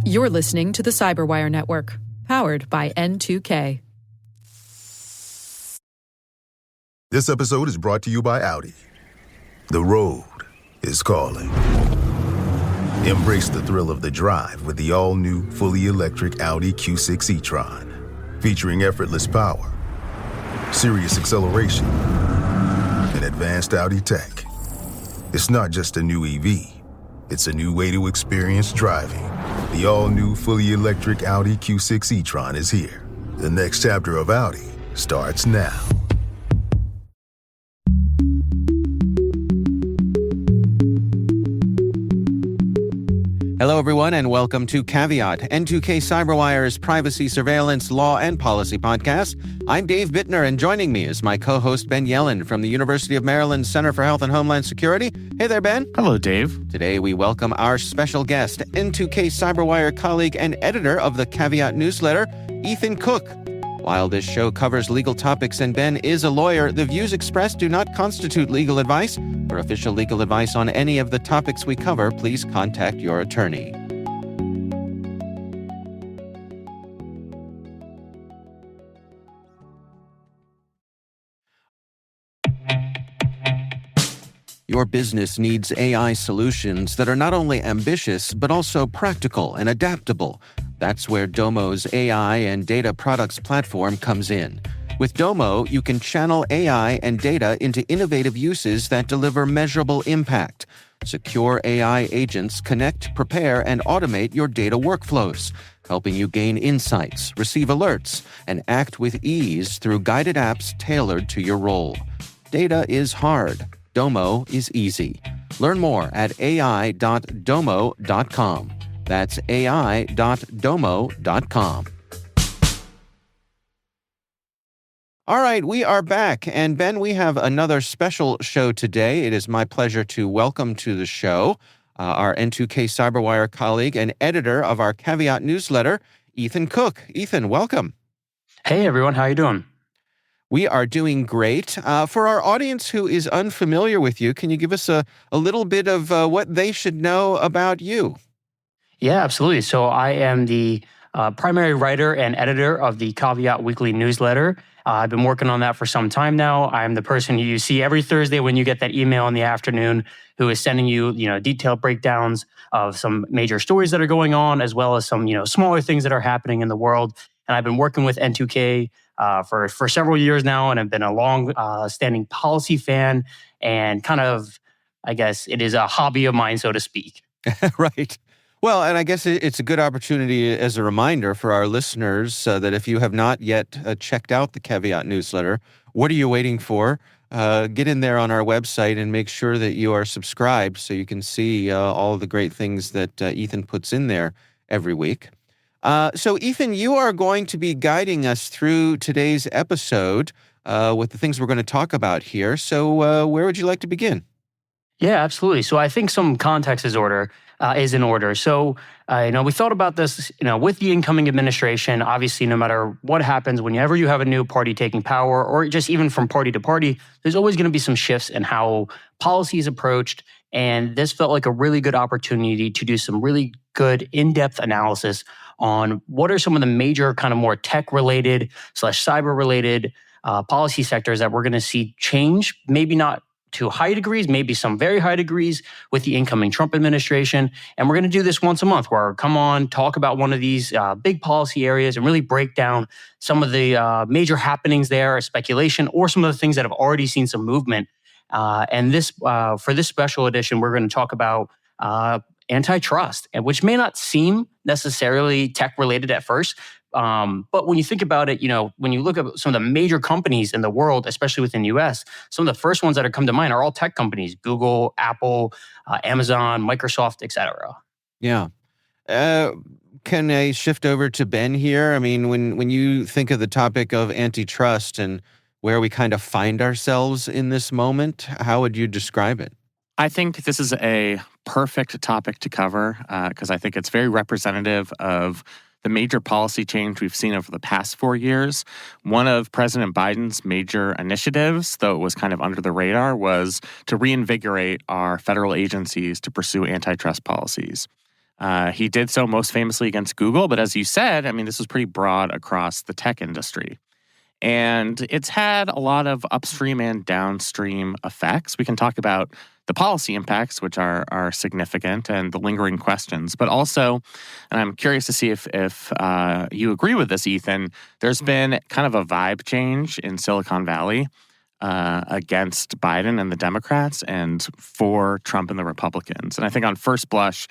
You're listening to the Cyberwire Network, powered by N2K. This episode is brought to you by Audi. The road is calling. Embrace the thrill of the drive with the all-new, fully electric Audi Q6 e-tron. Featuring effortless power, serious acceleration, and advanced Audi tech. It's not just a new EV. It's a new way to experience driving. The all-new, fully electric Audi Q6 e-tron is here. The next chapter of Audi starts now. Hello, everyone, and welcome to Caveat, N2K Cyberwire's privacy, surveillance, law, and policy podcast. I'm Dave Bittner, and joining me is my co-host Ben Yellen from the University of Maryland Center for Health and Homeland Security. Hey there, Ben. Hello, Dave. Today, we welcome our special guest, N2K Cyberwire colleague and editor of the Caveat newsletter, Ethan Cook. While this show covers legal topics and Ben is a lawyer, the views expressed do not constitute legal advice. For official legal advice on any of the topics we cover, please contact your attorney. Your business needs AI solutions that are not only ambitious, but also practical and adaptable. That's where Domo's AI and data products platform comes in. With Domo, you can channel AI and data into innovative uses that deliver measurable impact. Secure AI agents connect, prepare, and automate your data workflows, helping you gain insights, receive alerts, and act with ease through guided apps tailored to your role. Data is hard. Domo is easy. Learn more at ai.domo.com. That's ai.domo.com. All right, we are back. And Ben, we have another special show today. It is my pleasure to welcome to the show our N2K Cyberwire colleague and editor of our Caveat newsletter, Ethan Cook. Ethan, welcome. Hey, everyone. How you doing? We are doing great. For our audience who is unfamiliar with you, can you give us a little bit of what they should know about you? Yeah, absolutely. So I am the primary writer and editor of the Caveat weekly newsletter. I've been working on that for some time now. I'm the person who you see every Thursday when you get that email in the afternoon who is sending you, detailed breakdowns of some major stories that are going on, as well as some, smaller things that are happening in the world. And I've been working with N2K for several years now, and I've been a long-standing policy fan, and kind of, I guess, it is a hobby of mine, so to speak. Right. Well, and I guess it's a good opportunity as a reminder for our listeners that if you have not yet checked out the Caveat newsletter, what are you waiting for? Get in there on our website and make sure that you are subscribed so you can see all the great things that Ethan puts in there every week. So, Ethan, you are going to be guiding us through today's episode with the things we're going to talk about here. So where would you like to begin? Yeah, absolutely. So I think some context is in order. So, we thought about this, with the incoming administration. Obviously, no matter what happens, whenever you have a new party taking power, or just even from party to party, there's always going to be some shifts in how policy is approached. And this felt like a really good opportunity to do some really good in-depth analysis on what are some of the major kind of more tech-related / cyber-related policy sectors that we're going to see change, maybe not to high degrees, maybe some very high degrees with the incoming Trump administration. And we're going to do this once a month where come on, talk about one of these big policy areas and really break down some of the major happenings there, speculation, or some of the things that have already seen some movement. And this for this special edition, we're going to talk about antitrust, and which may not seem necessarily tech-related at first. But when you think about it, when you look at some of the major companies in the world, especially within the US, some of the first ones that are come to mind are all tech companies: Google, Apple, Amazon, Microsoft, et cetera. Yeah. Can I shift over to Ben here? I mean, when you think of the topic of antitrust and where we kind of find ourselves in this moment, how would you describe it? I think this is a perfect topic to cover because I think it's very representative of the major policy change we've seen over the past 4 years. One of President Biden's major initiatives, though it was kind of under the radar, was to reinvigorate our federal agencies to pursue antitrust policies. He did so most famously against Google, but as you said, I mean, this was pretty broad across the tech industry. And it's had a lot of upstream and downstream effects. We can talk about the policy impacts, which are significant, and the lingering questions. But also, and I'm curious to see if you agree with this, Ethan, there's been kind of a vibe change in Silicon Valley against Biden and the Democrats and for Trump and the Republicans. And I think on first blush,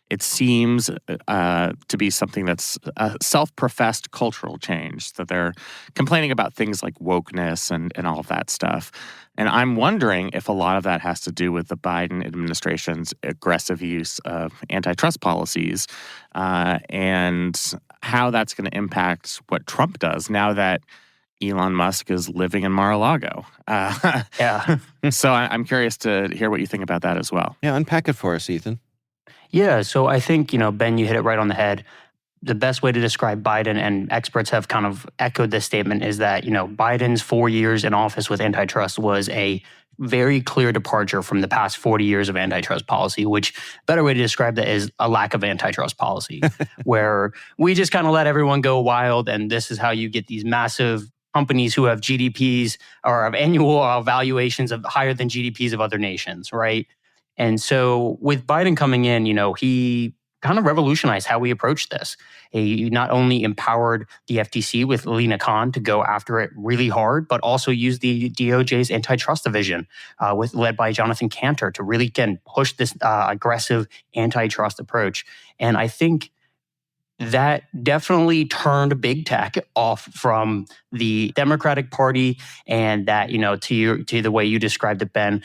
it seems to be something that's a self-professed cultural change, that they're complaining about things like wokeness and all of that stuff. And I'm wondering if a lot of that has to do with the Biden administration's aggressive use of antitrust policies and how that's going to impact what Trump does now that Elon Musk is living in Mar-a-Lago. Yeah. So I'm curious to hear what you think about that as well. Yeah, unpack it for us, Ethan. Yeah, so I think, Ben, you hit it right on the head. The best way to describe Biden, and experts have kind of echoed this statement, is that, Biden's 4 years in office with antitrust was a very clear departure from the past 40 years of antitrust policy, which better way to describe that is a lack of antitrust policy, where we just kind of let everyone go wild, and this is how you get these massive companies who have GDPs or have annual valuations of higher than GDPs of other nations, right? And so with Biden coming in, he kind of revolutionized how we approach this. He not only empowered the FTC with Lina Khan to go after it really hard, but also used the DOJ's antitrust division, led by Jonathan Cantor, to really, again, push this aggressive antitrust approach. And I think that definitely turned big tech off from the Democratic Party, and that, to the way you described it, Ben,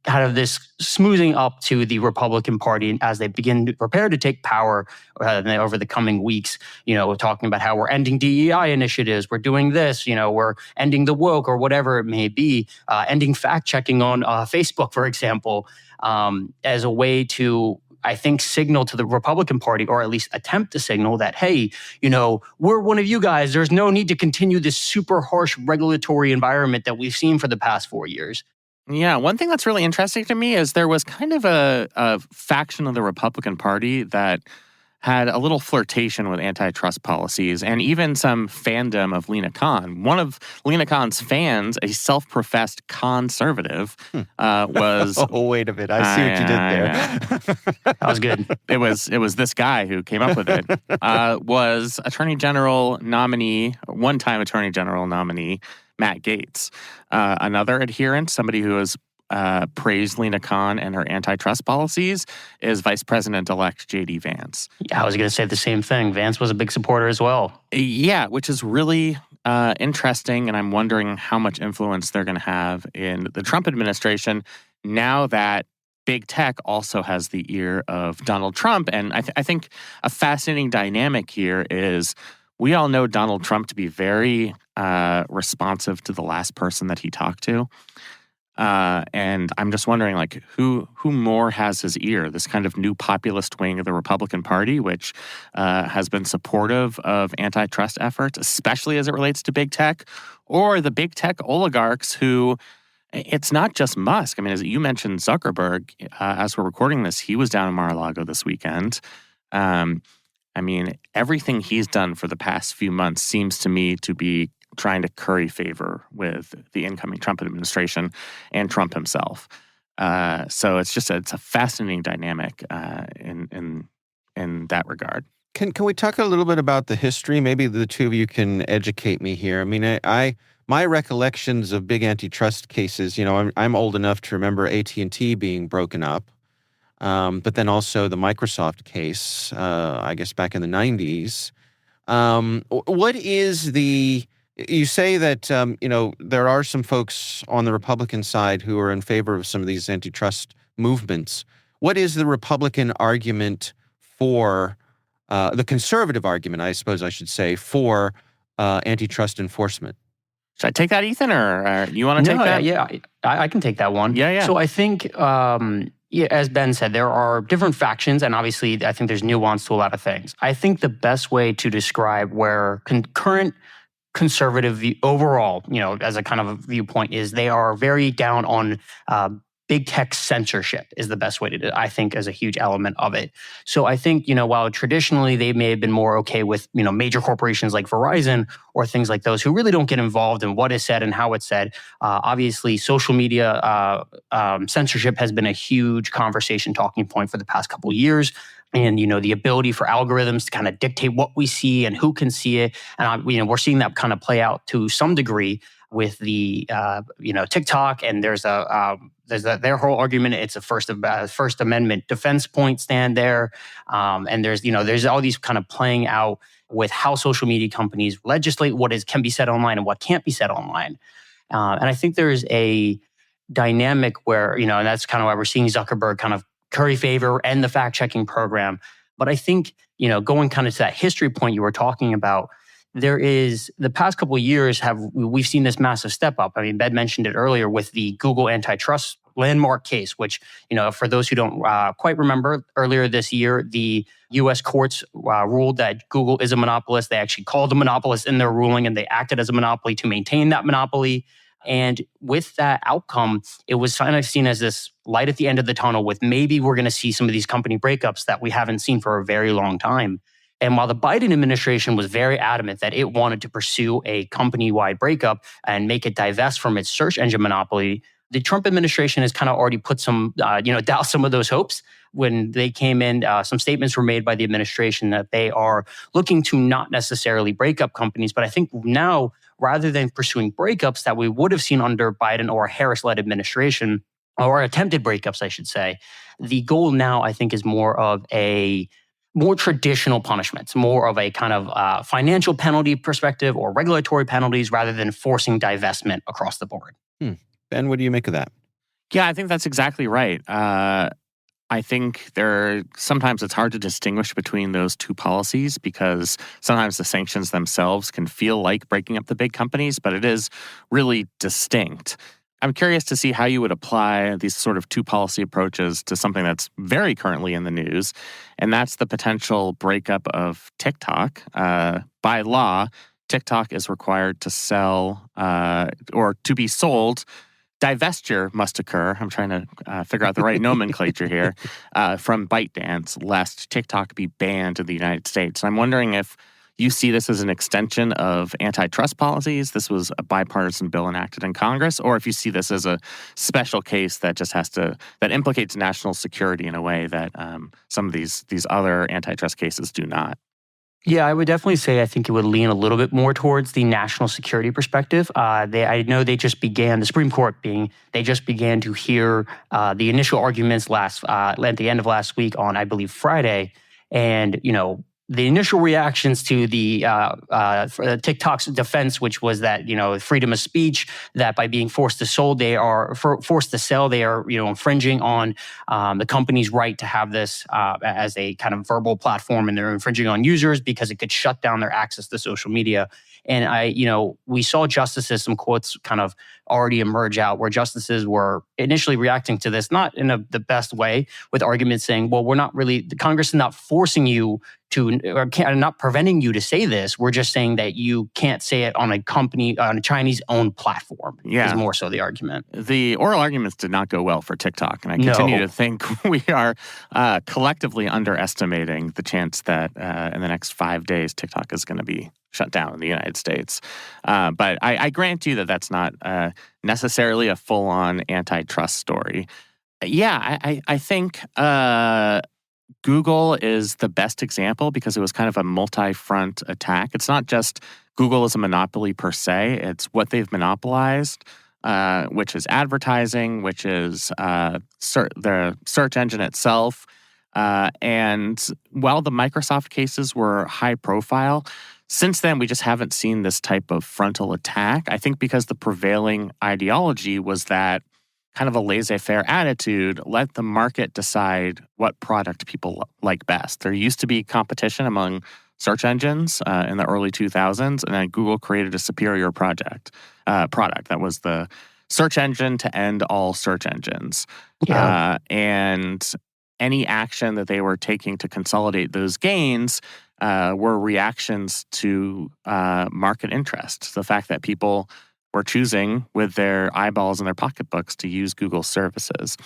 kind of this smoothing up to the Republican Party as they begin to prepare to take power over the coming weeks. We're talking about how we're ending DEI initiatives, we're doing this, we're ending the woke or whatever it may be, ending fact-checking on Facebook, for example, as a way to, I think, signal to the Republican Party, or at least attempt to signal that, hey, we're one of you guys. There's no need to continue this super harsh regulatory environment that we've seen for the past 4 years. Yeah, one thing that's really interesting to me is there was kind of a faction of the Republican Party that had a little flirtation with antitrust policies and even some fandom of Lina Khan. One of Lina Khan's fans, a self-professed conservative, was... Oh, wait a minute. I see what you did there. That was good. It was this guy who came up with it. Was Attorney General nominee, one-time Attorney General nominee, Matt Gaetz. Another adherent, somebody who has praised Lina Khan and her antitrust policies, is Vice President-elect J.D. Vance. Yeah, I was going to say the same thing. Vance was a big supporter as well. Yeah, which is really interesting, and I'm wondering how much influence they're going to have in the Trump administration now that big tech also has the ear of Donald Trump. And I think a fascinating dynamic here is we all know Donald Trump to be very responsive to the last person that he talked to. And I'm just wondering, who more has his ear? This kind of new populist wing of the Republican Party, which has been supportive of antitrust efforts, especially as it relates to big tech, or the big tech oligarchs who, it's not just Musk. I mean, as you mentioned, Zuckerberg, as we're recording this, he was down in Mar-a-Lago this weekend. I mean, everything he's done for the past few months seems to me to be trying to curry favor with the incoming Trump administration and Trump himself. So it's a fascinating dynamic in that regard. Can we talk a little bit about the history? Maybe the two of you can educate me here. I mean, my recollections of big antitrust cases, I'm old enough to remember AT&T being broken up. But then also the Microsoft case, I guess back in the 90s. What is you say that, there are some folks on the Republican side who are in favor of some of these antitrust movements. What is the Republican argument for, the conservative argument, I suppose I should say, for antitrust enforcement? Should I take that, Ethan, or you want to take that? Yeah, I can take that one. Yeah. So I think... yeah, as Ben said, there are different factions, and obviously I think there's nuance to a lot of things. I think the best way to describe where current conservative overall, as a kind of a viewpoint, is they are very down on big tech censorship is the best way to do it, I think, as a huge element of it. So I think, while traditionally they may have been more okay with, major corporations like Verizon or things like those who really don't get involved in what is said and how it's said, obviously social media censorship has been a huge conversation talking point for the past couple of years. And, the ability for algorithms to kind of dictate what we see and who can see it. And, we're seeing that kind of play out to some degree with the, TikTok. And there's their whole argument. It's a First Amendment defense point stand there. And there's all these kind of playing out with how social media companies legislate what can be said online and what can't be said online. And I think there's a dynamic where, and that's kind of why we're seeing Zuckerberg kind of curry favor and the fact-checking program. But I think, going kind of to that history point you were talking about, there is the past couple of years we've seen this massive step up. I mean, Ben mentioned it earlier with the Google antitrust landmark case, which, for those who don't quite remember, earlier this year, the U.S. courts ruled that Google is a monopolist. They actually called a monopolist in their ruling, and they acted as a monopoly to maintain that monopoly. And with that outcome, it was kind of seen as this light at the end of the tunnel with maybe we're going to see some of these company breakups that we haven't seen for a very long time. And while the Biden administration was very adamant that it wanted to pursue a company-wide breakup and make it divest from its search engine monopoly, the Trump administration has kind of already put some, doused some of those hopes. When they came in, some statements were made by the administration that they are looking to not necessarily break up companies. But I think now, rather than pursuing breakups that we would have seen under Biden or a Harris-led administration, or attempted breakups, I should say, the goal now, I think, is more of a more traditional punishments, more of a kind of financial penalty perspective or regulatory penalties rather than forcing divestment across the board. Ben, what do you make of that? Yeah, I think that's exactly right. I think sometimes it's hard to distinguish between those two policies because sometimes the sanctions themselves can feel like breaking up the big companies, but it is really distinct. I'm curious to see how you would apply these sort of two policy approaches to something that's very currently in the news, and that's the potential breakup of TikTok. By law, TikTok is required to sell or to be sold. Divestiture must occur. I'm trying to figure out the right nomenclature here from ByteDance, lest TikTok be banned in the United States. And I'm wondering if you see this as an extension of antitrust policies. This was a bipartisan bill enacted in Congress, or if you see this as a special case that just that implicates national security in a way that some of these other antitrust cases do not. Yeah, I would definitely say I think it would lean a little bit more towards the national security perspective. I know the Supreme Court they just began to hear the initial arguments at the end of last week on, I believe, Friday. And, the initial reactions to the TikTok's defense, which was that, freedom of speech, that by being forced to sell, they are infringing on the company's right to have this as a kind of verbal platform, and they're infringing on users because it could shut down their access to social media. And we saw justices, some quotes kind of already emerge out where justices were initially reacting to this, not in the best way, with arguments saying, well, the Congress is not forcing you to, or not preventing you to say this. We're just saying that you can't say it on a Chinese owned platform. Yeah. Is more so the argument. The oral arguments did not go well for TikTok. And I continue to think we are collectively underestimating the chance that in the next 5 days, TikTok is going to be shut down in the United States. But I grant you that that's not necessarily a full-on antitrust story. Yeah, I think Google is the best example because it was kind of a multi-front attack. It's not just Google as a monopoly per se. It's what they've monopolized, which is advertising, which is the search engine itself. And while the Microsoft cases were high profile, since then, we just haven't seen this type of frontal attack. I think because the prevailing ideology was that kind of a laissez-faire attitude, let the market decide what product people like best. There used to be competition among search engines in the early 2000s, and then Google created a superior product. That was the search engine to end all search engines. Yeah. And any action that they were taking to consolidate those gains were reactions to market interest. The fact that people were choosing with their eyeballs and their pocketbooks to use Google services.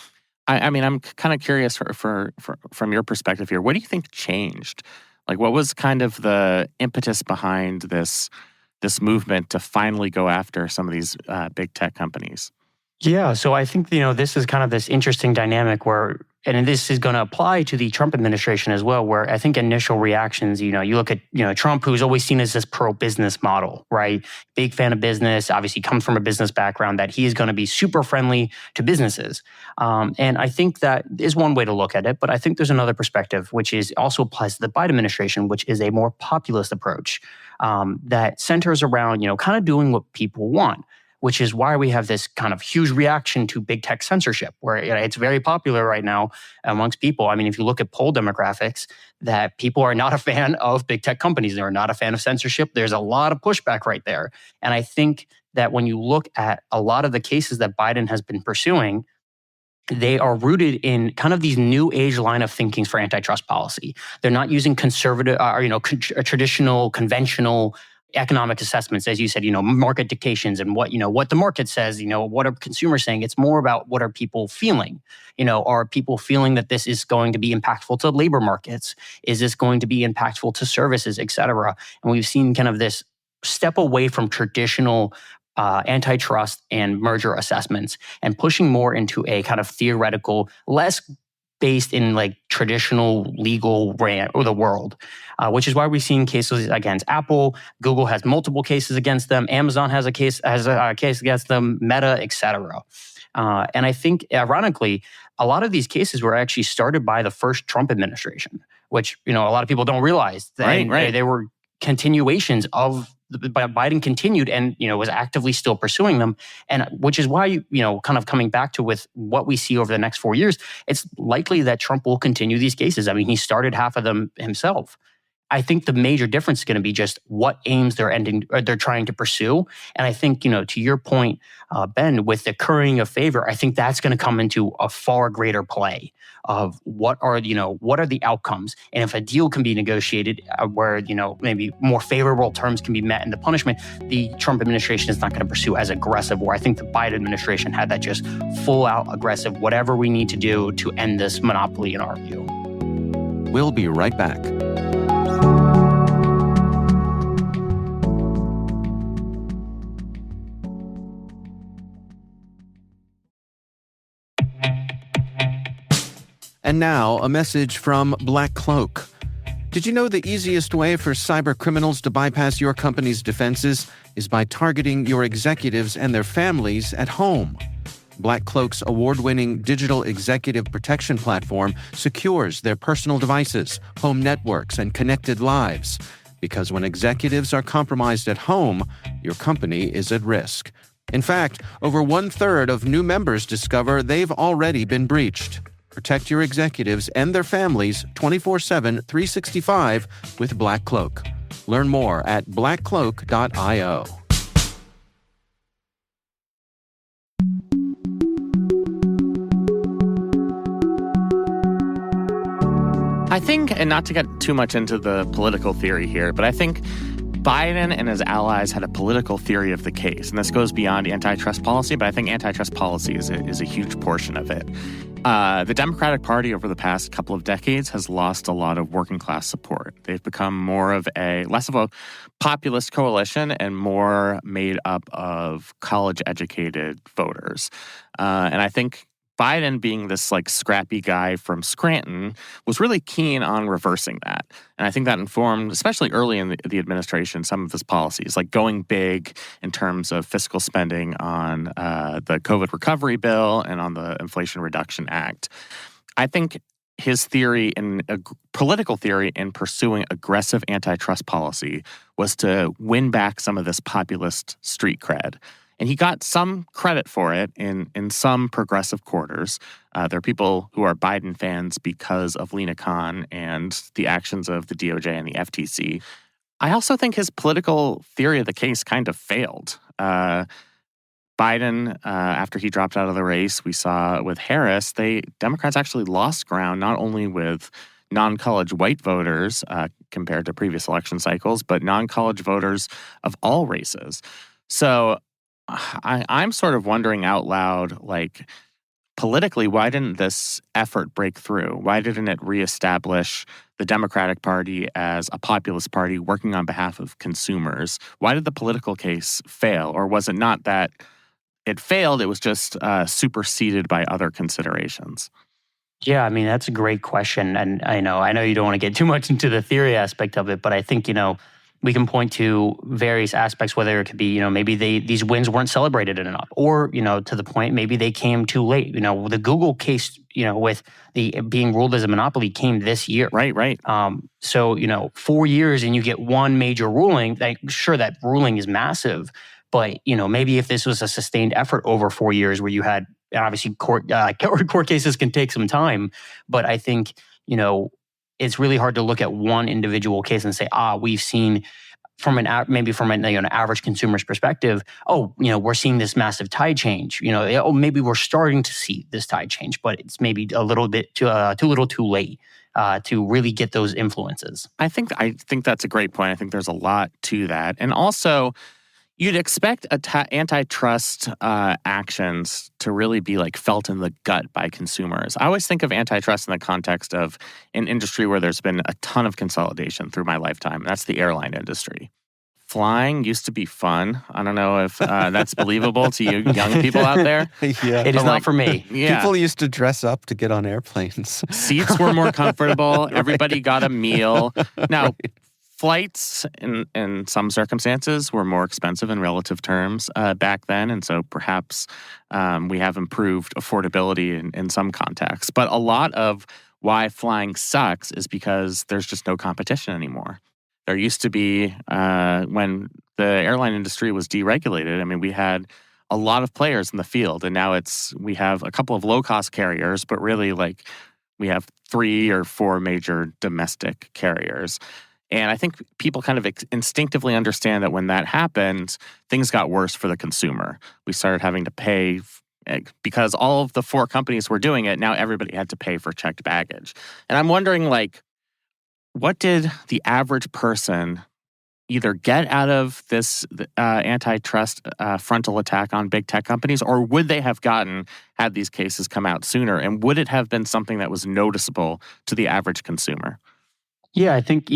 I mean, I'm kind of curious from your perspective here. What do you think changed? Like, what was kind of the impetus behind this movement to finally go after some of these big tech companies? Yeah, so I think, this is kind of this interesting dynamic where, and this is going to apply to the Trump administration as well, where I think initial reactions, you look at, Trump, who's always seen as this pro-business model, right? Big fan of business, obviously comes from a business background, that he is going to be super friendly to businesses. And I think that is one way to look at it, but I think there's another perspective, which is also applies to the Biden administration, which is a more populist approach that centers around, kind of doing what people want, which is why we have this kind of huge reaction to big tech censorship, where it's very popular right now amongst people. I mean, if you look at poll demographics, that people are not a fan of big tech companies. They're not a fan of censorship. There's a lot of pushback right there. And I think that when you look at a lot of the cases that Biden has been pursuing, they are rooted in kind of these new age line of thinkings for antitrust policy. They're not using conservative, traditional, conventional economic assessments, as you said, market dictations and what the market says, what are consumers saying? It's more about what are people feeling? Are people feeling that this is going to be impactful to labor markets? Is this going to be impactful to services, et cetera? And we've seen kind of this step away from traditional antitrust and merger assessments and pushing more into a kind of theoretical, less based in like traditional legal brand or the world, which is why we've seen cases against Apple. Google has multiple cases against them. Amazon has a case against them. Meta, etc. And I think, ironically, a lot of these cases were actually started by the first Trump administration, which a lot of people don't realize. Right. They were continuations of. Biden continued and was actively still pursuing them, and which is why kind of coming back to with what we see over the next 4 years, it's likely that Trump will continue these cases. I mean, he started half of them himself. I think the major difference is going to be just what aims they're trying to pursue. And I think, to your point, Ben, with the currying of favor, I think that's going to come into a far greater play of what are the outcomes. And if a deal can be negotiated where, maybe more favorable terms can be met in the punishment, the Trump administration is not going to pursue as aggressive, where I think the Biden administration had that just full out aggressive, whatever we need to do to end this monopoly in our view. We'll be right back. And now, a message from Black Cloak. Did you know the easiest way for cyber criminals to bypass your company's defenses is by targeting your executives and their families at home? Black Cloak's award-winning digital executive protection platform secures their personal devices, home networks, and connected lives. Because when executives are compromised at home, your company is at risk. In fact, over 1/3 of new members discover they've already been breached. Protect your executives and their families 24/7, 365 with Black Cloak. Learn more at blackcloak.io. I think, and not to get too much into the political theory here, but I think Biden and his allies had a political theory of the case. And this goes beyond antitrust policy, but I think antitrust policy is a huge portion of it. The Democratic Party over the past couple of decades has lost a lot of working class support. They've become less of a populist coalition and more made up of college educated voters. And I think Biden, being this like scrappy guy from Scranton, was really keen on reversing that. And I think that informed, especially early in the administration, some of his policies, like going big in terms of fiscal spending on the COVID recovery bill and on the Inflation Reduction Act. I think his political theory in pursuing aggressive antitrust policy was to win back some of this populist street cred. And he got some credit for it in some progressive quarters. There are people who are Biden fans because of Lena Khan and the actions of the DOJ and the FTC. I also think his political theory of the case kind of failed. Biden, after he dropped out of the race, we saw with Harris, Democrats actually lost ground not only with non-college white voters compared to previous election cycles, but non-college voters of all races. So I'm sort of wondering out loud, like, politically, why didn't this effort break through? Why didn't it reestablish the Democratic Party as a populist party working on behalf of consumers? Why did the political case fail? Or was it not that it failed, it was just superseded by other considerations? Yeah, I mean, that's a great question. And I know you don't want to get too much into the theory aspect of it, but I think, we can point to various aspects, whether it could be, maybe these wins weren't celebrated enough, or, to the point, maybe they came too late. The Google case, with the being ruled as a monopoly came this year. Right. So, 4 years and you get one major ruling, sure, that ruling is massive, but, maybe if this was a sustained effort over 4 years where you had, obviously court cases can take some time, but I think, it's really hard to look at one individual case and say, we've seen from an average consumer's perspective, we're seeing this massive tide change. Maybe we're starting to see this tide change, but it's maybe a little bit too late to really get those influences. I think that's a great point. I think there's a lot to that, and also, you'd expect antitrust actions to really be like felt in the gut by consumers. I always think of antitrust in the context of an industry where there's been a ton of consolidation through my lifetime. That's the airline industry. Flying used to be fun. I don't know if that's believable to you young people out there. Yeah. It is not for me. Yeah. People used to dress up to get on airplanes. Seats were more comfortable. Right. Everybody got a meal. Now, flights, in some circumstances, were more expensive in relative terms back then, and so perhaps we have improved affordability in some contexts. But a lot of why flying sucks is because there's just no competition anymore. There used to be, when the airline industry was deregulated, I mean, we had a lot of players in the field, and now we have a couple of low-cost carriers, but really, like, we have 3 or 4 major domestic carriers. And I think people kind of instinctively understand that when that happened, things got worse for the consumer. We started having to pay, because all of the 4 companies were doing it, now everybody had to pay for checked baggage. And I'm wondering, like, what did the average person either get out of this antitrust frontal attack on big tech companies, or would they have gotten had these cases come out sooner? And would it have been something that was noticeable to the average consumer? Yeah, I think,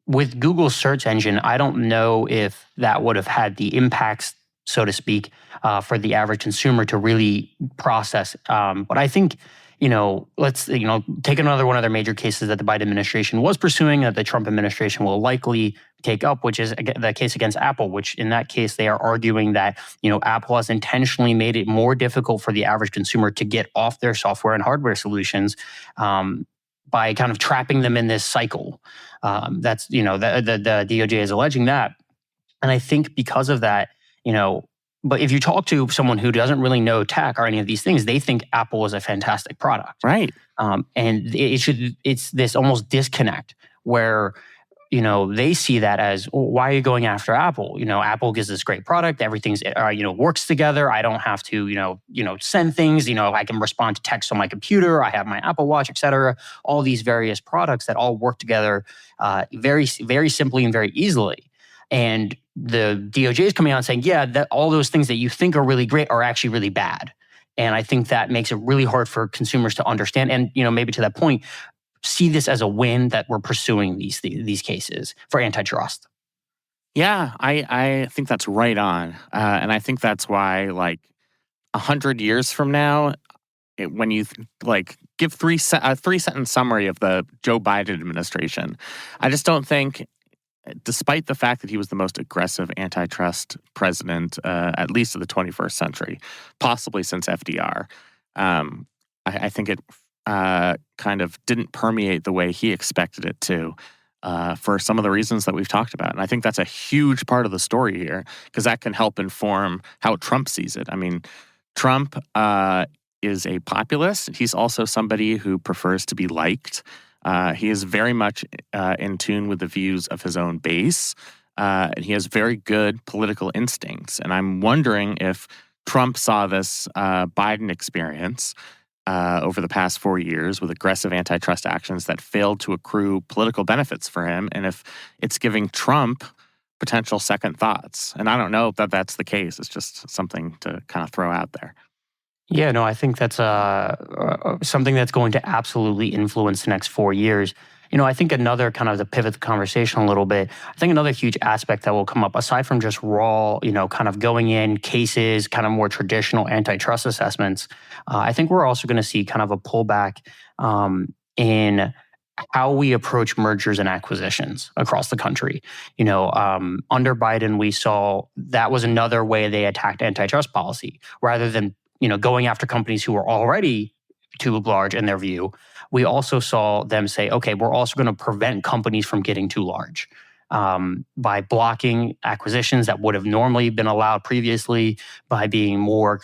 with Google's search engine, I don't know if that would have had the impacts, so to speak, for the average consumer to really process. But I think, let's, take another one of their major cases that the Biden administration was pursuing, that the Trump administration will likely take up, which is the case against Apple, which in that case, they are arguing that, Apple has intentionally made it more difficult for the average consumer to get off their software and hardware solutions, by kind of trapping them in this cycle. That's, the DOJ is alleging that. And I think because of that, but if you talk to someone who doesn't really know tech or any of these things, they think Apple is a fantastic product. Right. And it's this almost disconnect where, they see that as, why are you going after Apple? Apple gives this great product. Everything's, works together. I don't have to, send things. I can respond to text on my computer. I have my Apple Watch, et cetera. All these various products that all work together very, very simply and very easily. And the DOJ is coming out and saying, yeah, that all those things that you think are really great are actually really bad. And I think that makes it really hard for consumers to understand. And, maybe to that point, see this as a win that we're pursuing these cases for antitrust. Yeah, I think that's right on. And I think that's why, like, 100 years from now, when you give a 3-sentence summary of the Joe Biden administration, I just don't think, despite the fact that he was the most aggressive antitrust president, at least of the 21st century, possibly since FDR, I think it kind of didn't permeate the way he expected it to, for some of the reasons that we've talked about. And I think that's a huge part of the story here, because that can help inform how Trump sees it. I mean, Trump is a populist. He's also somebody who prefers to be liked. He is very much in tune with the views of his own base. And he has very good political instincts. And I'm wondering if Trump saw this Biden experience over the past 4 years with aggressive antitrust actions that failed to accrue political benefits for him. And if it's giving Trump potential second thoughts. And I don't know that that's the case. It's just something to kind of throw out there. Yeah, no, I think that's something that's going to absolutely influence the next 4 years. I think another kind of to pivot the conversation a little bit, I think another huge aspect that will come up, aside from just raw, kind of going in cases, kind of more traditional antitrust assessments, I think we're also going to see kind of a pullback in how we approach mergers and acquisitions across the country. Under Biden, we saw that was another way they attacked antitrust policy. Rather than going after companies who were already too large in their view, we also saw them say, okay, we're also going to prevent companies from getting too large by blocking acquisitions that would have normally been allowed previously, by being more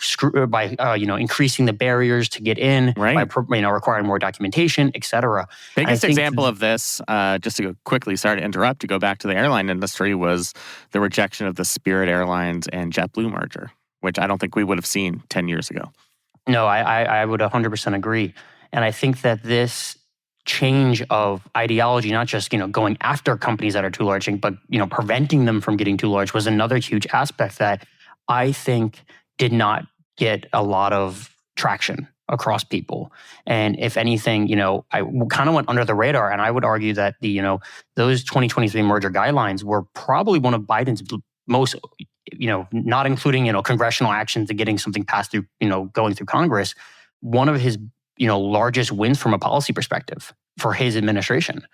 increasing the barriers to get in, right, by requiring more documentation, et cetera. Biggest example of this, just to go quickly, sorry to interrupt, to go back to the airline industry, was the rejection of the Spirit Airlines and JetBlue merger, which I don't think we would have seen 10 years ago. No, I would 100% agree. And I think that this change of ideology, not just going after companies that are too large, but preventing them from getting too large, was another huge aspect that I think did not get a lot of traction across people. And if anything, I kind of went under the radar. And I would argue that those 2023 merger guidelines were probably one of Biden's most, not including congressional actions and getting something passed through, going through Congress, one of his largest wins from a policy perspective for his administration,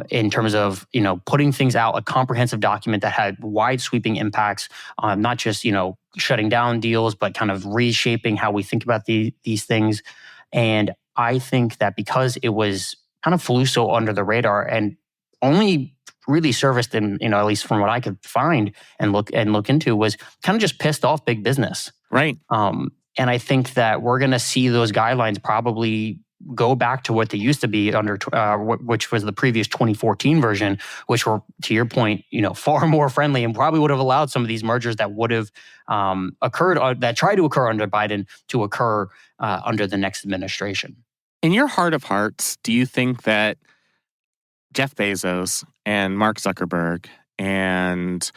in terms of putting things out, a comprehensive document that had wide sweeping impacts, not just shutting down deals, but kind of reshaping how we think about these things. And I think that because it was kind of flew so under the radar and only really serviced in, at least from what I could find and look into, was kind of just pissed off big business. Right. And I think that we're going to see those guidelines probably go back to what they used to be under, which was the previous 2014 version, which were, to your point, far more friendly and probably would have allowed some of these mergers that would have occurred, that tried to occur under Biden, to occur under the next administration. In your heart of hearts, do you think that Jeff Bezos and Mark Zuckerberg and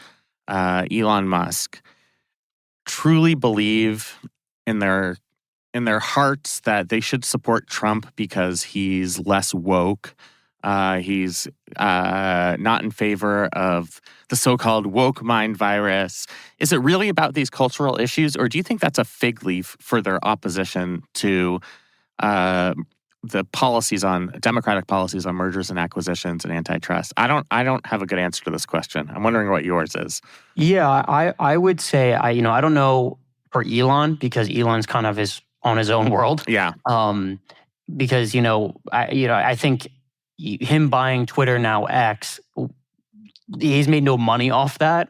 Elon Musk truly believe in their hearts that they should support Trump because he's less woke? He's not in favor of the so-called woke mind virus. Is it really about these cultural issues, or do you think that's a fig leaf for their opposition to the Democratic policies on mergers and acquisitions and antitrust? I don't have a good answer to this question. I'm wondering what yours is. Yeah, I would say I don't know for Elon, because Elon's kind of is on his own world. Yeah. Because I think him buying Twitter, now X, he's made no money off that.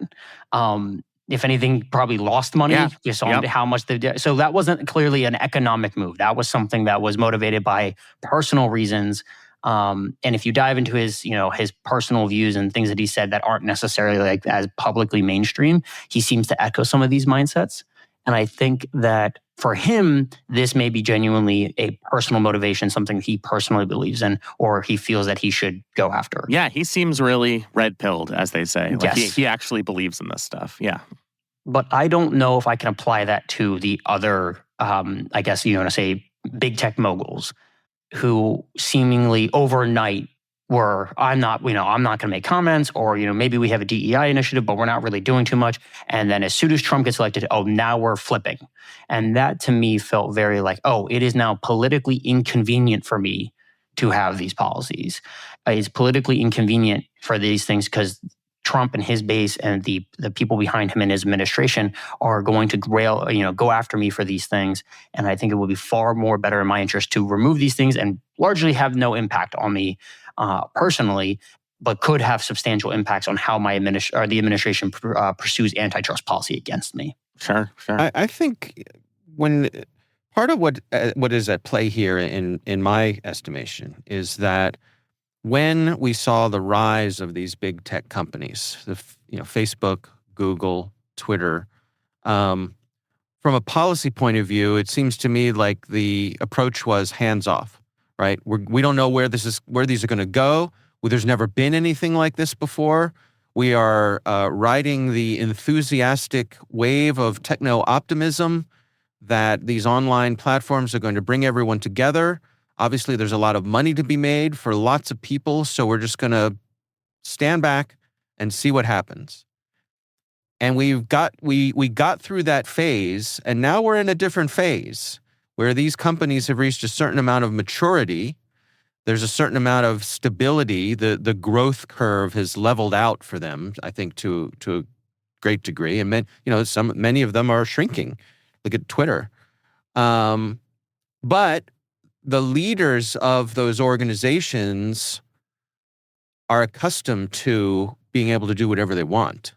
If anything, probably lost money just on how much they did. So that wasn't clearly an economic move. That was something that was motivated by personal reasons. And if you dive into his personal views and things that he said that aren't necessarily as publicly mainstream, he seems to echo some of these mindsets. And I think that for him, this may be genuinely a personal motivation, something he personally believes in, or he feels that he should go after. Yeah, he seems really red-pilled, as they say. Yes. He actually believes in this stuff. Yeah. But I don't know if I can apply that to the other, I guess, say big tech moguls who seemingly overnight were, I'm not going to make comments, or, maybe we have a DEI initiative, but we're not really doing too much. And then as soon as Trump gets elected, now we're flipping. And that to me felt very like, it is now politically inconvenient for me to have these policies. It's politically inconvenient for these things because Trump and his base and the people behind him and his administration are going to go after me for these things. And I think it would be far more better in my interest to remove these things and largely have no impact on me personally, but could have substantial impacts on how the administration pursues antitrust policy against me. Sure. I think when part of what is at play here, in my estimation, is that when we saw the rise of these big tech companies, Facebook, Google, Twitter, from a policy point of view, it seems to me like the approach was hands off. Right? We don't know where these are going to go. There's never been anything like this before. We are riding the enthusiastic wave of techno-optimism that these online platforms are going to bring everyone together. Obviously, there's a lot of money to be made for lots of people, so we're just going to stand back and see what happens. And we got through that phase, and now we're in a different phase where these companies have reached a certain amount of maturity. There's a certain amount of stability. The growth curve has leveled out for them, I think, to a great degree. And many of them are shrinking. Look at Twitter. But the leaders of those organizations are accustomed to being able to do whatever they want.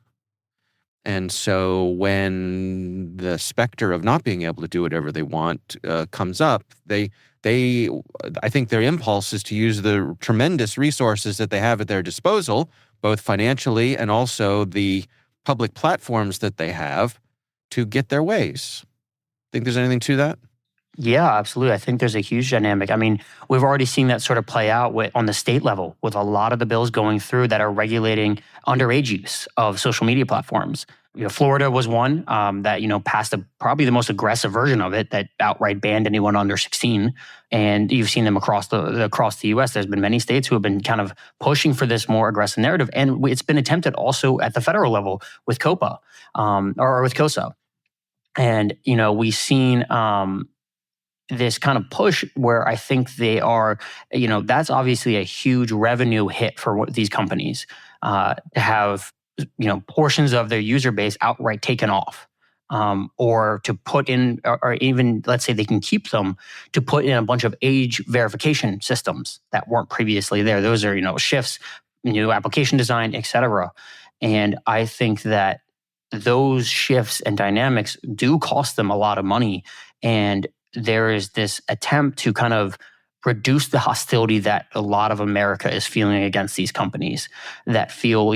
And so when the specter of not being able to do whatever they want comes up, I think their impulse is to use the tremendous resources that they have at their disposal, both financially and also the public platforms that they have, to get their ways. Think there's anything to that? Yeah, absolutely. I think there's a huge dynamic. I mean, we've already seen that sort of play out on the state level with a lot of the bills going through that are regulating underage use of social media platforms. Florida was one that passed probably the most aggressive version of it that outright banned anyone under 16. And you've seen them across the U.S. There's been many states who have been kind of pushing for this more aggressive narrative, and it's been attempted also at the federal level with COPA or with COSA. And we've seen this kind of push where I think they are, that's obviously a huge revenue hit for these companies to have, portions of their user base outright taken off, or to put in, or even let's say they can keep them, to put in a bunch of age verification systems that weren't previously there. Those are, shifts, new application design, et cetera. And I think that those shifts and dynamics do cost them a lot of money. And there is this attempt to kind of reduce the hostility that a lot of America is feeling against these companies that feel,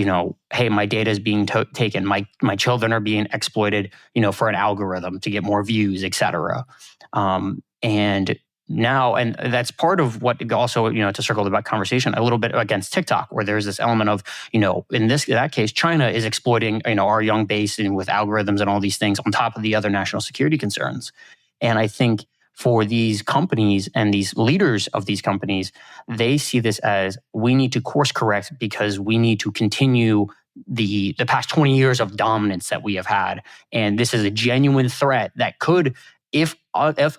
hey, my data is being taken, my children are being exploited, for an algorithm to get more views, et cetera. And that's part of what also, to circle the back conversation a little bit against TikTok, where there's this element of, in that case, China is exploiting, our young base and with algorithms and all these things on top of the other national security concerns. And I think for these companies and these leaders of these companies, they see this as, we need to course correct because we need to continue the past 20 years of dominance that we have had. And this is a genuine threat that could, if left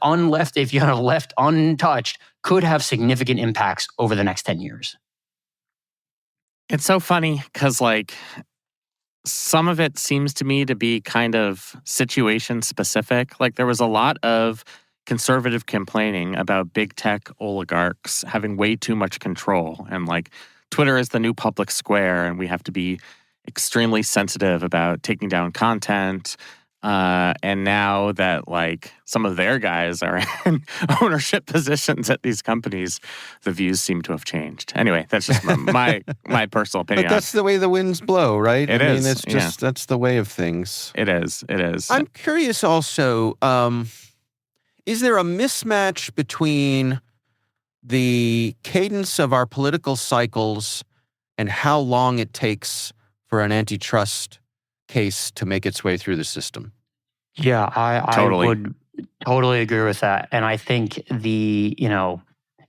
untouched, could have significant impacts over the next 10 years. It's so funny because some of it seems to me to be kind of situation specific. Like there was a lot of conservative complaining about big tech oligarchs having way too much control, and Twitter is the new public square and we have to be extremely sensitive about taking down content. And now that some of their guys are in ownership positions at these companies, the views seem to have changed. Anyway, that's just my personal opinion. But that's the way the winds blow, right? It is. It's just, that's the way of things. It is. I'm curious also, is there a mismatch between the cadence of our political cycles and how long it takes for an antitrust case to make its way through the system? Yeah, I would totally agree with that. And I think Ben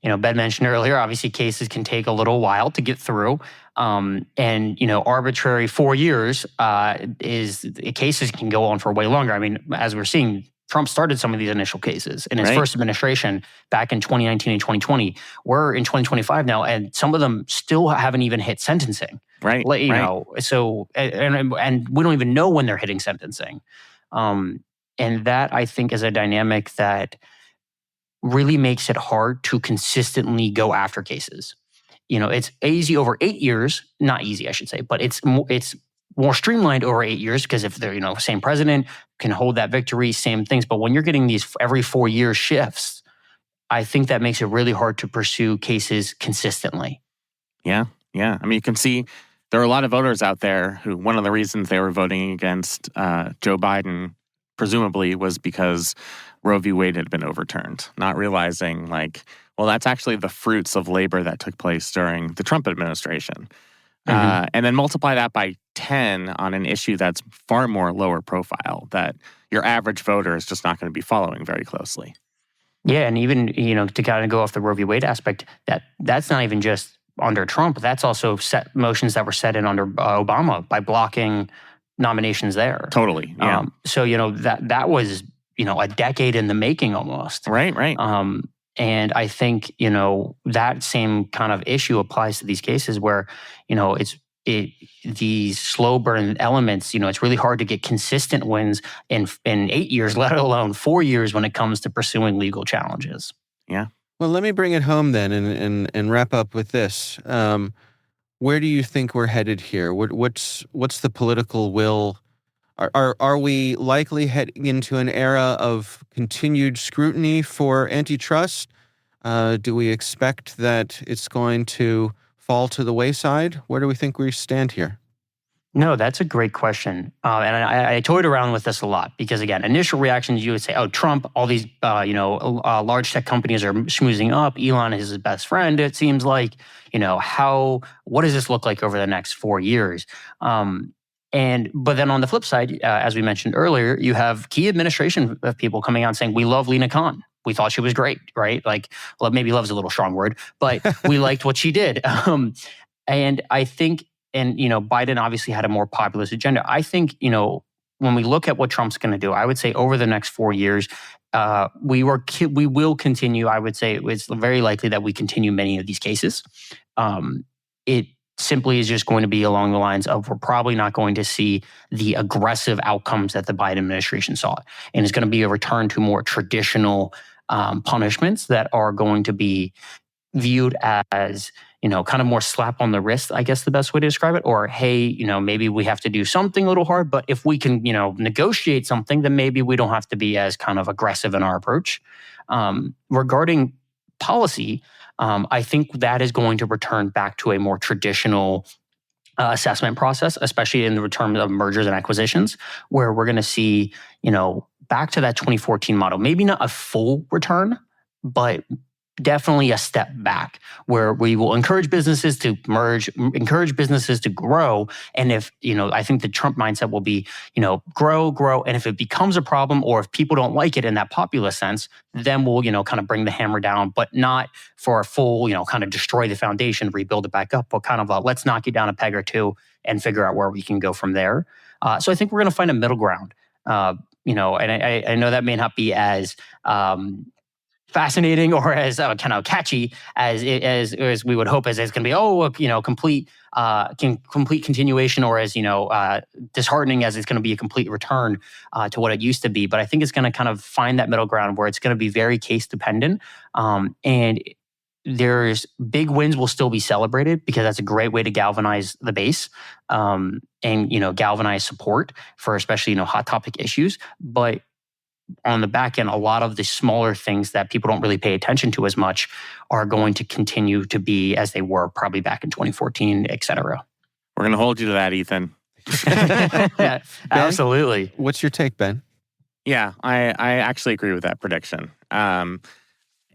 mentioned earlier, obviously cases can take a little while to get through. And arbitrary 4 years cases can go on for way longer. I mean, as we're seeing, Trump started some of these initial cases in his first administration back in 2019 and 2020. We're in 2025 now, and some of them still haven't even hit sentencing. Right. So, and we don't even know when they're hitting sentencing. And that, I think, is a dynamic that really makes it hard to consistently go after cases. It's easy over 8 years, not easy, I should say, but it's more streamlined over 8 years because if they're, same president can hold that victory, same things. But when you're getting these every 4 year shifts, I think that makes it really hard to pursue cases consistently. Yeah. I mean, you can see there are a lot of voters out there who, one of the reasons they were voting against Joe Biden, presumably, was because Roe v. Wade had been overturned, not realizing that's actually the fruits of labor that took place during the Trump administration. And then multiply that by can on an issue that's far more lower profile that your average voter is just not going to be following very closely. Yeah, and even, to kind of go off the Roe v. Wade aspect, that's not even just under Trump. That's also motions that were set in under Obama by blocking nominations there. Totally, yeah. So, that was, a decade in the making almost. Right. And I think, that same kind of issue applies to these cases where, these slow burn elements, it's really hard to get consistent wins in 8 years, let alone 4 years when it comes to pursuing legal challenges. Yeah. Well, let me bring it home then and wrap up with this. Where do you think we're headed here? What's the political will? Are we likely heading into an era of continued scrutiny for antitrust? Do we expect that it's going to fall to the wayside? Where do we think we stand here? No, that's a great question. And I toyed around with this a lot because, again, initial reactions, you would say, oh, Trump, all these, large tech companies are schmoozing up. Elon is his best friend, it seems like. What does this look like over the next 4 years? But then on the flip side, as we mentioned earlier, you have key administration people coming out saying, we love Lina Khan. We thought she was great, right? Maybe love's a little strong word, but we liked what she did. And I think, Biden obviously had a more populist agenda. I think, when we look at what Trump's going to do, I would say over the next 4 years, we will continue. I would say it's very likely that we continue many of these cases. It simply is just going to be along the lines of we're probably not going to see the aggressive outcomes that the Biden administration saw. And it's going to be a return to more traditional punishments that are going to be viewed as, kind of more slap on the wrist, I guess the best way to describe it. Or, hey, maybe we have to do something a little hard, but if we can, negotiate something, then maybe we don't have to be as kind of aggressive in our approach. Regarding policy, I think that is going to return back to a more traditional assessment process, especially in the terms of mergers and acquisitions, where we're going to see, back to that 2014 model, maybe not a full return, but definitely a step back where we will encourage businesses to merge, encourage businesses to grow. And if, I think the Trump mindset will be, grow. And if it becomes a problem or if people don't like it in that populist sense, then we'll, kind of bring the hammer down, but not for a full, kind of destroy the foundation, rebuild it back up, but kind of let's knock you down a peg or two and figure out where we can go from there. So I think we're going to find a middle ground, and I know that may not be as, fascinating or as kind of catchy as we would hope, as it's going to be complete continuation, or as disheartening as it's going to be a complete return to what it used to be. But I think it's going to kind of find that middle ground where it's going to be very case dependent, and there's big wins will still be celebrated because that's a great way to galvanize the base, and galvanize support for especially hot topic issues. But on the back end, a lot of the smaller things that people don't really pay attention to as much are going to continue to be as they were probably back in 2014, et cetera. We're going to hold you to that, Ethan. Yeah, Ben, absolutely. What's your take, Ben? Yeah, I actually agree with that prediction.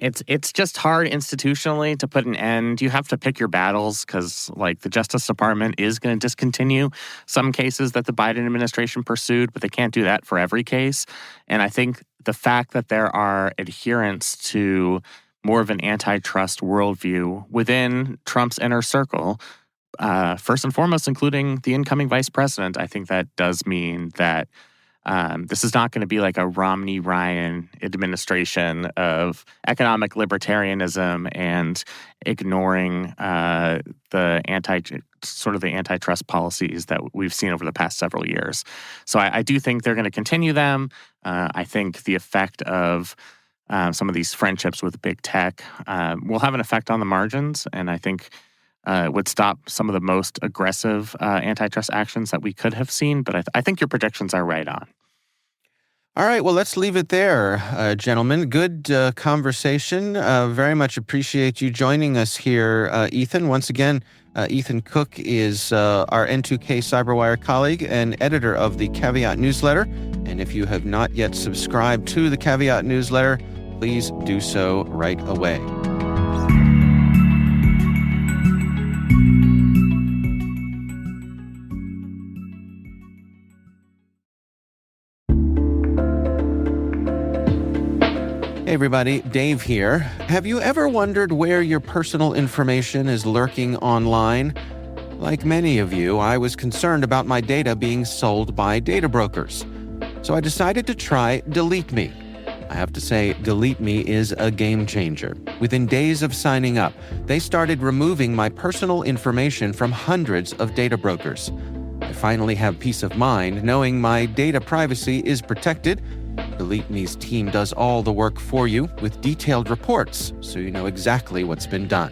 It's just hard institutionally to put an end. You have to pick your battles because, the Justice Department is going to discontinue some cases that the Biden administration pursued, but they can't do that for every case. And I think the fact that there are adherents to more of an antitrust worldview within Trump's inner circle, first and foremost, including the incoming vice president, I think that does mean that this is not going to be like a Romney-Ryan administration of economic libertarianism and ignoring the antitrust policies that we've seen over the past several years. So I do think they're going to continue them. I think the effect of some of these friendships with big tech will have an effect on the margins, and I think would stop some of the most aggressive antitrust actions that we could have seen. But I think your predictions are right on. All right, well, let's leave it there, gentlemen. Good conversation. Very much appreciate you joining us here, Ethan. Once again, Ethan Cook is our N2K CyberWire colleague and editor of the Caveat newsletter. And if you have not yet subscribed to the Caveat newsletter, please do so right away. Hey everybody, Dave here. Have you ever wondered where your personal information is lurking online? Like many of you, I was concerned about my data being sold by data brokers. So I decided to try Delete Me. I have to say, Delete Me is a game changer. Within days of signing up, they started removing my personal information from hundreds of data brokers. I finally have peace of mind knowing my data privacy is protected. Delete Me's team does all the work for you with detailed reports, so you know exactly what's been done.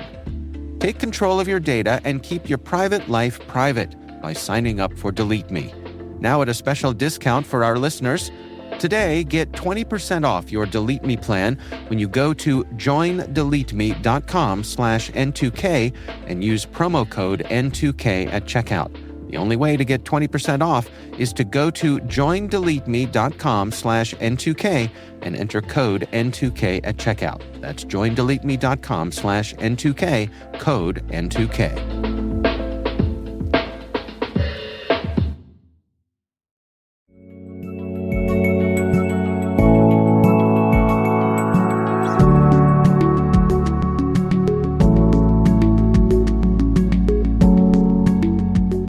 Take control of your data and keep your private life private by signing up for Delete Me. Now at a special discount for our listeners. Today, get 20% off your Delete Me plan when you go to joindeleteme.com/N2K and use promo code N2K at checkout. The only way to get 20% off is to go to joindeleteme.com/N2K and enter code N2K at checkout. That's joindeleteme.com/N2K, code N2K.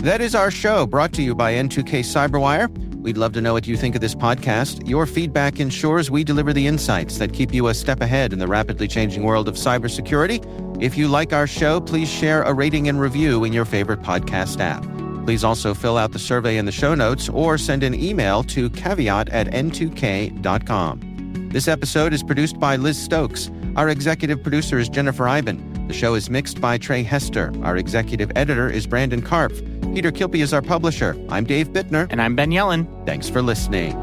That is our show, brought to you by N2K Cyberwire. We'd love to know what you think of this podcast. Your feedback ensures we deliver the insights that keep you a step ahead in the rapidly changing world of cybersecurity. If you like our show, please share a rating and review in your favorite podcast app. Please also fill out the survey in the show notes or send an email to caveat@n2k.com. This episode is produced by Liz Stokes. Our executive producer is Jennifer Iben. The show is mixed by Trey Hester. Our executive editor is Brandon Karpf. Peter Kilpie is our publisher. I'm Dave Bittner. And I'm Ben Yellen. Thanks for listening.